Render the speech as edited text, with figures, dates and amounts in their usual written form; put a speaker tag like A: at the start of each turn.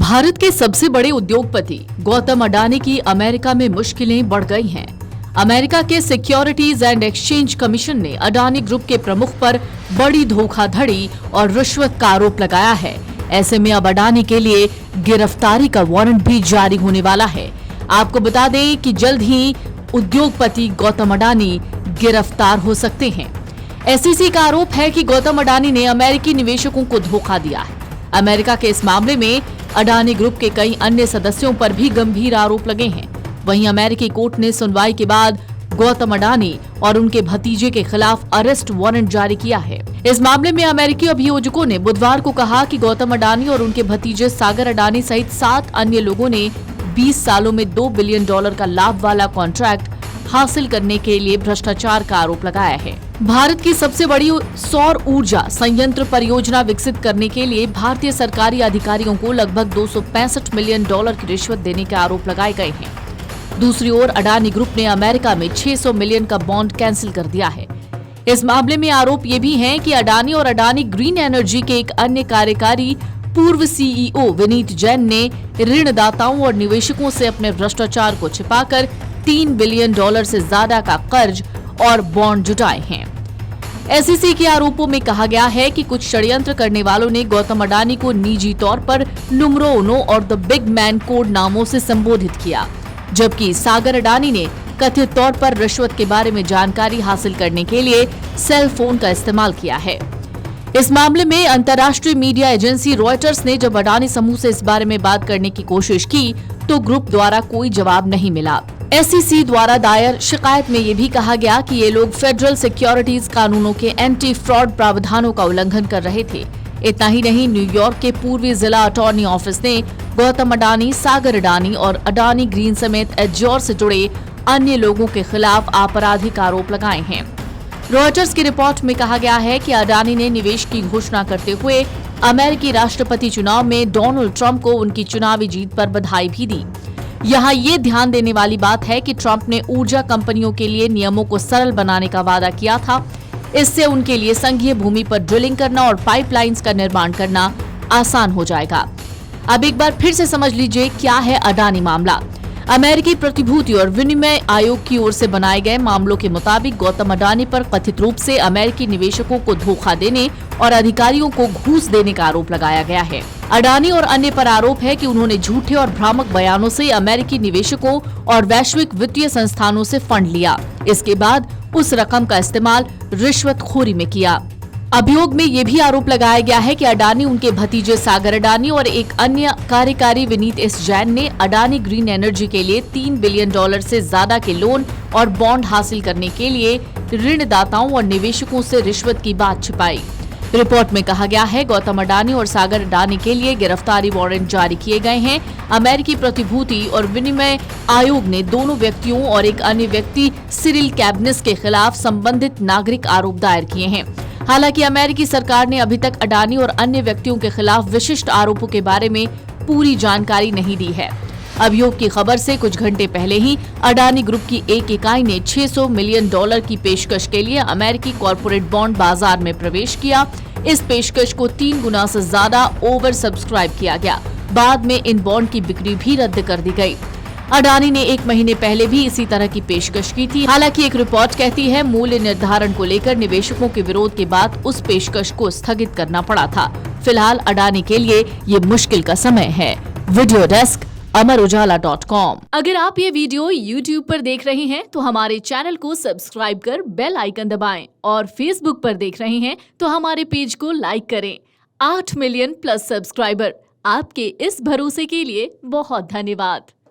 A: भारत के सबसे बड़े उद्योगपति गौतम अडानी की अमेरिका में मुश्किलें बढ़ गई हैं। अमेरिका के सिक्योरिटीज एंड एक्सचेंज कमीशन ने अडानी ग्रुप के प्रमुख पर बड़ी धोखाधड़ी और रिश्वत का आरोप लगाया है। ऐसे में अब अडानी के लिए गिरफ्तारी का वारंट भी जारी होने वाला है। आपको बता दें कि जल्द ही उद्योगपति गौतम अडानी गिरफ्तार हो सकते हैं। एसईसी का आरोप है कि गौतम अडानी ने अमेरिकी निवेशकों को धोखा दिया है। अमेरिका के इस मामले में अडानी ग्रुप के कई अन्य सदस्यों पर भी गंभीर आरोप लगे हैं। वहीं अमेरिकी कोर्ट ने सुनवाई के बाद गौतम अडानी और उनके भतीजे के खिलाफ अरेस्ट वारंट जारी किया है। इस मामले में अमेरिकी अभियोजकों ने बुधवार को कहा कि गौतम अडानी और उनके भतीजे सागर अडानी सहित 7 अन्य लोगों ने 20 सालों में $2 बिलियन का लाभ वाला कॉन्ट्रैक्ट हासिल करने के लिए भ्रष्टाचार का आरोप लगाया है। भारत की सबसे बड़ी सौर ऊर्जा संयंत्र परियोजना विकसित करने के लिए भारतीय सरकारी अधिकारियों को लगभग $265 मिलियन की रिश्वत देने के आरोप लगाए गए हैं। दूसरी ओर अडानी ग्रुप ने अमेरिका में 600 मिलियन का बॉन्ड कैंसिल कर दिया है। इस मामले में आरोप ये भी है कि अडानी और अडानी ग्रीन एनर्जी के एक अन्य कार्यकारी पूर्व सीईओ विनीत जैन ने ऋणदाताओं और निवेशकों से अपने भ्रष्टाचार को छिपाकर $3 बिलियन से ज्यादा का कर्ज और बॉन्ड जुटाए हैं। एसईसी के आरोपों में कहा गया है कि कुछ षड्यंत्र करने वालों ने गौतम अडानी को निजी तौर पर नुमरो उनो और द बिग मैन कोड नामों से संबोधित किया, जबकि सागर अडानी ने कथित तौर पर रिश्वत के बारे में जानकारी हासिल करने के लिए सेल फोन का इस्तेमाल किया है। इस मामले में अंतर्राष्ट्रीय मीडिया एजेंसी रॉयटर्स ने जब अडानी समूह से इस बारे में बात करने की कोशिश की तो ग्रुप द्वारा कोई जवाब नहीं मिला। एसईसी द्वारा दायर शिकायत में ये भी कहा गया कि ये लोग फेडरल सिक्योरिटीज कानूनों के एंटी फ्रॉड प्रावधानों का उल्लंघन कर रहे थे। इतना ही नहीं, न्यूयॉर्क के पूर्वी जिला अटॉर्नी ऑफिस ने गौतम अडानी, सागर अडानी और अडानी ग्रीन समेत एज्योर से जुड़े अन्य लोगों के खिलाफ आपराधिक आरोप लगाए हैं। रॉयटर्स की रिपोर्ट में कहा गया है कि अडानी ने निवेश की घोषणा करते हुए अमेरिकी राष्ट्रपति चुनाव में डोनाल्ड ट्रंप को उनकी चुनावी जीत पर बधाई भी दी। यहाँ ये ध्यान देने वाली बात है कि ट्रंप ने ऊर्जा कंपनियों के लिए नियमों को सरल बनाने का वादा किया था। इससे उनके लिए संघीय भूमि पर ड्रिलिंग करना और पाइपलाइंस का निर्माण करना आसान हो जाएगा। अब एक बार फिर से समझ लीजिए क्या है अडानी मामला। अमेरिकी प्रतिभूति और विनिमय आयोग की ओर से बनाए गए मामलों के मुताबिक गौतम अडानी पर कथित रूप से अमेरिकी निवेशकों को धोखा देने और अधिकारियों को घूस देने का आरोप लगाया गया है। अडानी और अन्य पर आरोप है कि उन्होंने झूठे और भ्रामक बयानों से अमेरिकी निवेशकों और वैश्विक वित्तीय संस्थानों से फंड लिया। इसके बाद उस रकम का इस्तेमाल रिश्वतखोरी में किया। अभियोग में ये भी आरोप लगाया गया है कि अडानी, उनके भतीजे सागर अडानी और एक अन्य कार्यकारी विनीत एस जैन ने अडानी ग्रीन एनर्जी के लिए $3 बिलियन से ज्यादा के लोन और बॉन्ड हासिल करने के लिए ऋणदाताओं और निवेशकों से रिश्वत की बात छिपाई। रिपोर्ट में कहा गया है गौतम अडानी और सागर अडानी के लिए गिरफ्तारी वारंट जारी किए गए हैं। अमेरिकी प्रतिभूति और विनिमय आयोग ने दोनों व्यक्तियों और एक अन्य व्यक्ति सिरिल कैबनेस के खिलाफ संबंधित नागरिक आरोप दायर किए हैं। हालांकि अमेरिकी सरकार ने अभी तक अडानी और अन्य व्यक्तियों के खिलाफ विशिष्ट आरोपों के बारे में पूरी जानकारी नहीं दी है। अभियोग की खबर से कुछ घंटे पहले ही अडानी ग्रुप की एक इकाई ने $600 मिलियन की पेशकश के लिए अमेरिकी कॉर्पोरेट बॉन्ड बाजार में प्रवेश किया। इस पेशकश को 3 गुना से ज्यादा ओवर सब्सक्राइब किया गया। बाद में इन बॉन्ड की बिक्री भी रद्द कर दी गई। अडानी ने 1 महीने पहले भी इसी तरह की पेशकश की थी। हालांकि एक रिपोर्ट कहती है मूल्य निर्धारण को लेकर निवेशकों के विरोध के बाद उस पेशकश को स्थगित करना पड़ा था। फिलहाल अडानी के लिए ये मुश्किल का समय है। वीडियो डेस्क अमरउजाला.com। अगर आप ये वीडियो YouTube पर देख रहे हैं तो हमारे चैनल को सब्सक्राइब कर बेल आइकन दबाएं और Facebook पर देख रहे हैं तो हमारे पेज को लाइक करें। 8 मिलियन+ सब्सक्राइबर, आपके इस भरोसे के लिए बहुत धन्यवाद।